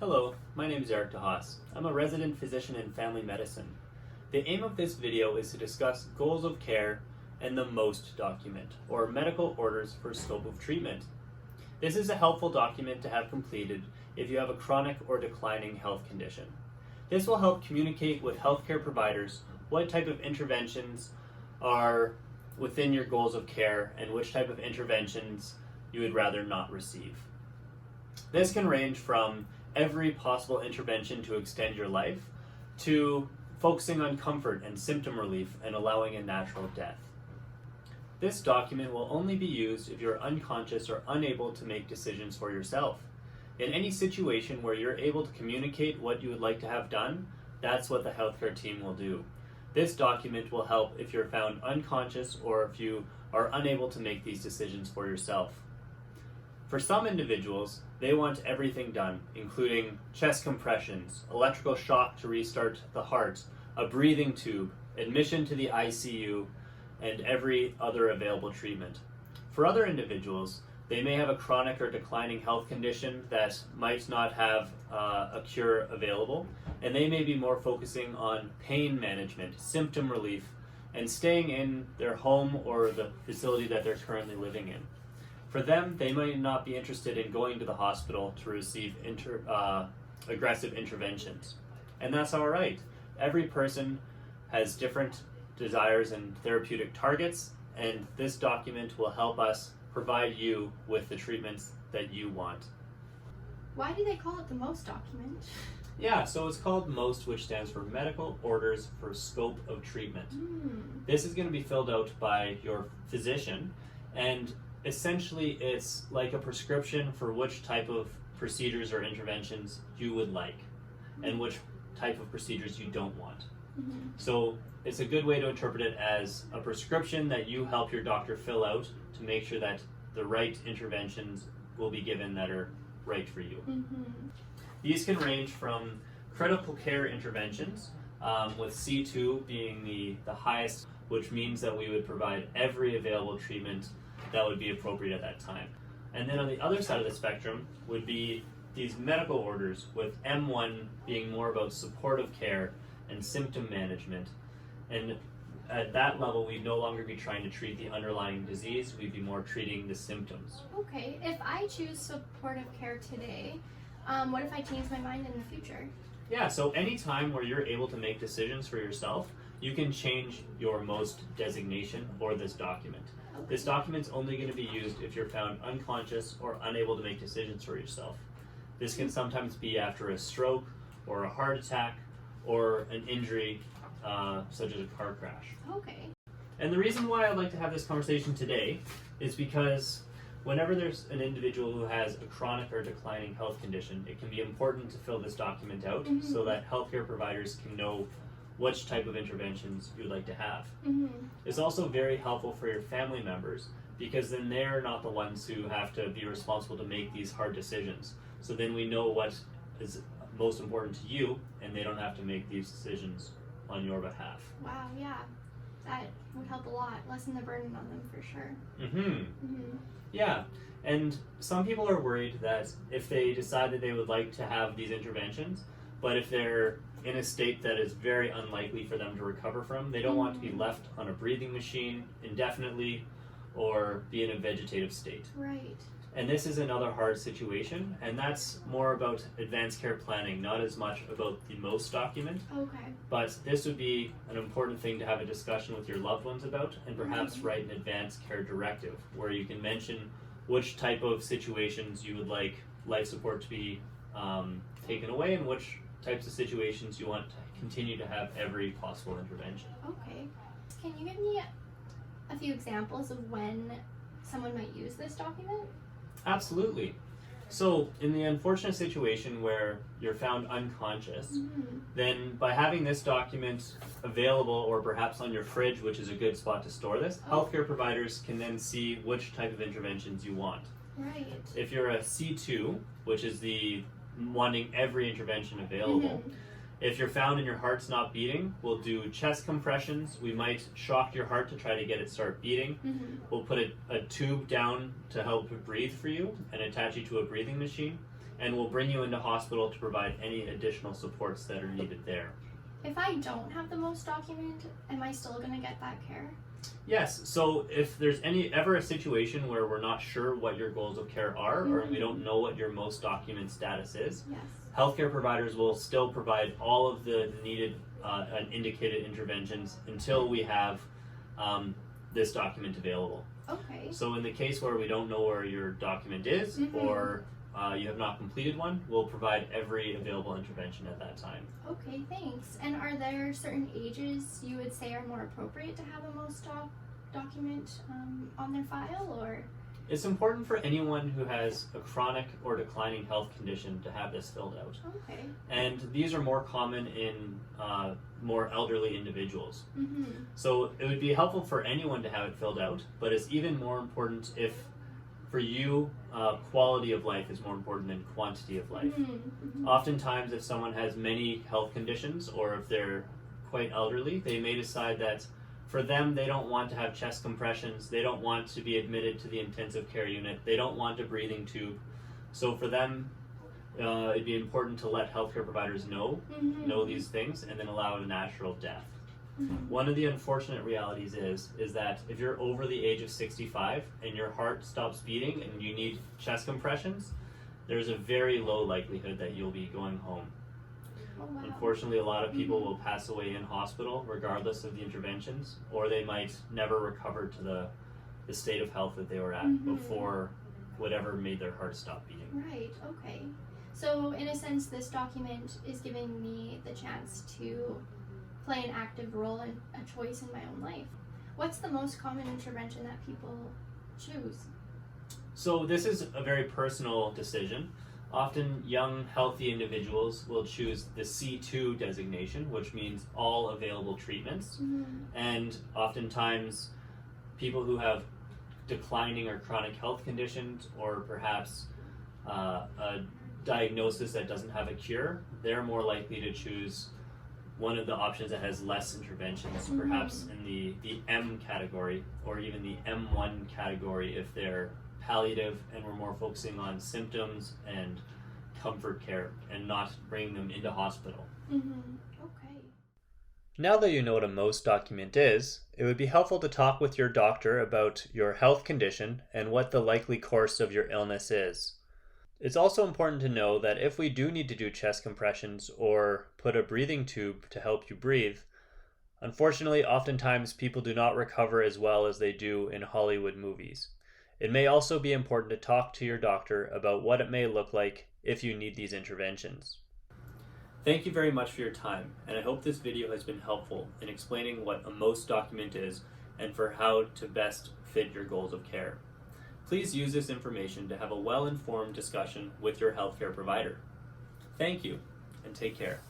Hello, my name is Eric DeHaas. I'm a resident physician in family medicine. The aim of this video is to discuss goals of care and the MOST document, or Medical Orders for Scope of Treatment. This is a helpful document to have completed if you have a chronic or declining health condition. This will help communicate with healthcare providers what type of interventions are within your goals of care and which type of interventions you would rather not receive. This can range from every possible intervention to extend your life to focusing on comfort and symptom relief and allowing a natural death. This document will only be used if you're unconscious or unable to make decisions for yourself. In any situation where you're able to communicate what you would like to have done, that's what the healthcare team will do. This document will help if you're found unconscious or if you are unable to make these decisions for yourself. For some individuals, they want everything done, including chest compressions, electrical shock to restart the heart, a breathing tube, admission to the ICU, and every other available treatment. For other individuals, they may have a chronic or declining health condition that might not have a cure available, and they may be more focusing on pain management, symptom relief, and staying in their home or the facility that they're currently living in. For them, they might not be interested in going to the hospital to receive aggressive interventions. And that's all right. Every person has different desires and therapeutic targets, and this document will help us provide you with the treatments that you want. Why do they call it the MOST document? Yeah, so it's called MOST, which stands for Medical Orders for Scope of Treatment. This is going to be filled out by your physician, and essentially it's like a prescription for which type of procedures or interventions you would like and which type of procedures you don't want. So it's a good way to interpret it as a prescription that you help your doctor fill out to make sure that the right interventions will be given that are right for you. These can range from critical care interventions, with C2 being the highest, which means that we would provide every available treatment that would be appropriate at that time. And then on the other side of the spectrum would be these medical orders, with M1 being more about supportive care and symptom management. And at that level, we'd no longer be trying to treat the underlying disease, we'd be more treating the symptoms. Okay, if I choose supportive care today, what if I change my mind in the future? Yeah, so any time where you're able to make decisions for yourself, you can change your MOST designation or this document. This document's only going to be used if you're found unconscious or unable to make decisions for yourself. This can sometimes be after a stroke or a heart attack or an injury such as a car crash. Okay. And the reason why I'd like to have this conversation today is because whenever there's an individual who has a chronic or declining health condition, it can be important to fill this document out so that healthcare providers can know which type of interventions you'd like to have. It's also very helpful for your family members because then they're not the ones who have to be responsible to make these hard decisions. So then we know what is most important to you and they don't have to make these decisions on your behalf. Wow, yeah. That would help a lot. Lessen the burden on them for sure. Yeah, and some people are worried that if they decide that they would like to have these interventions, but if they're in a state that is very unlikely for them to recover from, they don't want to be left on a breathing machine indefinitely or be in a vegetative state. Right. And this is another hard situation, and that's more about advanced care planning, not as much about the MOST document. Okay. But this would be an important thing to have a discussion with your loved ones about, and perhaps write an advanced care directive where you can mention which type of situations you would like life support to be taken away and which types of situations you want to continue to have every possible intervention. Okay. Can you give me a few examples of when someone might use this document? Absolutely. So in the unfortunate situation where you're found unconscious, then by having this document available or perhaps on your fridge, which is a good spot to store this, healthcare providers can then see which type of interventions you want. Right. If you're a C2, which is the wanting every intervention available, If you're found and your heart's not beating, we'll do chest compressions. We might shock your heart to try to get it start beating. We'll put a tube down to help breathe for you and attach you to a breathing machine. and we'll bring you into hospital to provide any additional supports that are needed there. If I don't have the most document, am I still going to get that care? Yes, so if there's ever a situation where we're not sure what your goals of care are, or we don't know what your most document status is, Yes. healthcare providers will still provide all of the needed and indicated interventions until we have this document available. Okay. So in the case where we don't know where your document is, or you have not completed one, we'll provide every available intervention at that time. Okay, thanks. And are there certain ages you would say are more appropriate to have a most document on their file, or? It's important for anyone who has a chronic or declining health condition to have this filled out. Okay. And these are more common in more elderly individuals. Mm-hmm. So it would be helpful for anyone to have it filled out, but it's even more important if, for you, quality of life is more important than quantity of life. Mm-hmm. Oftentimes, if someone has many health conditions, or if they're quite elderly, they may decide that for them, they don't want to have chest compressions, they don't want to be admitted to the intensive care unit, they don't want a breathing tube. So for them, it'd be important to let healthcare providers know these things, and then allow a natural death. One of the unfortunate realities is that if you're over the age of 65 and your heart stops beating and you need chest compressions, there's a very low likelihood that you'll be going home. Oh, wow. Unfortunately, a lot of people will pass away in hospital regardless of the interventions, or they might never recover to the state of health that they were at before whatever made their heart stop beating. Right, okay. So in a sense, this document is giving me the chance to play an active role and a choice in my own life. What's the most common intervention that people choose? So this is a very personal decision. Often young, healthy individuals will choose the C2 designation, which means all available treatments. And oftentimes people who have declining or chronic health conditions, or perhaps a diagnosis that doesn't have a cure, they're more likely to choose one of the options that has less interventions, perhaps in the M category, or even the M1 category if they're palliative and we're more focusing on symptoms and comfort care and not bringing them into hospital. Okay. Now that you know what a MOST document is, it would be helpful to talk with your doctor about your health condition and what the likely course of your illness is. It's also important to know that if we do need to do chest compressions or put a breathing tube to help you breathe, unfortunately, oftentimes people do not recover as well as they do in Hollywood movies. It may also be important to talk to your doctor about what it may look like if you need these interventions. Thank you very much for your time, and I hope this video has been helpful in explaining what a MOST document is and for how to best fit your goals of care. Please use this information to have a well-informed discussion with your healthcare provider. Thank you, and take care.